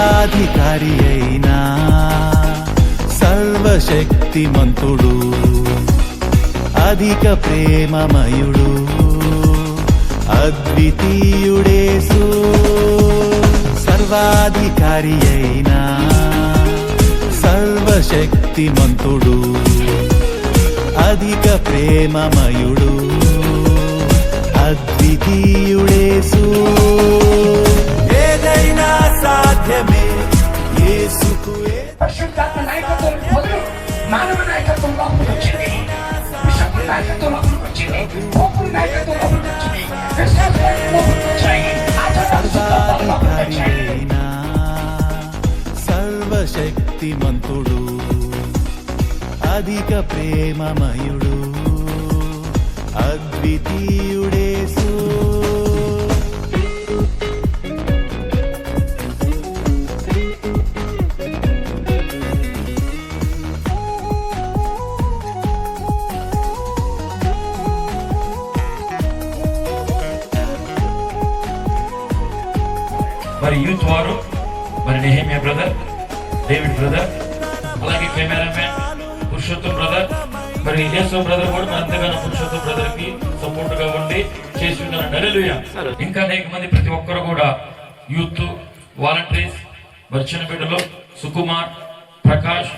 సర్వాధికారి అయినా సర్వశక్తిమంతుడు అధిక ప్రేమమయుడు అద్వితీయుడేసు సర్వాధికారి అయినా సర్వశక్తిమంతుడు అధిక ప్రేమమయుడు అద్వితీయుడేసు ఏదైనా సాధ్యమే యేసుకు పరిశుద్ధాత్మ నాయకత్వం మొదలు మానవ నాయకత్వం లోపలికి వచ్చింది, విషపు నాయకత్వం లోపలికి వచ్చింది, కోపుల నాయకత్వం లోపలికి వచ్చింది, లోపలికి వచ్చాయి. సర్వాధికారి అయినా సర్వశక్తిమంతుడు అధిక ప్రేమమయుడు అద్వితీయుడేసు మరి యూత్ వారు మరి నెహెమియా బ్రదర్, డేవిడ్ బ్రదర్, అలాగే కెమెరామెన్ పురుషోత్తం బ్రదర్, మరి యేసు బ్రదర్ కూడా మరి అంతగానో పురుషోత్తం బ్రదర్ కి సపోర్ట్ గా ఉండి చేసి ఉన్నారు. హల్లెలూయా. ఇంకా అనేక మంది ప్రతి ఒక్కరు కూడా యూత్ వాలంటీర్స్, మరి చిన్న బిడ్డలు సుకుమార్, ప్రకాష్,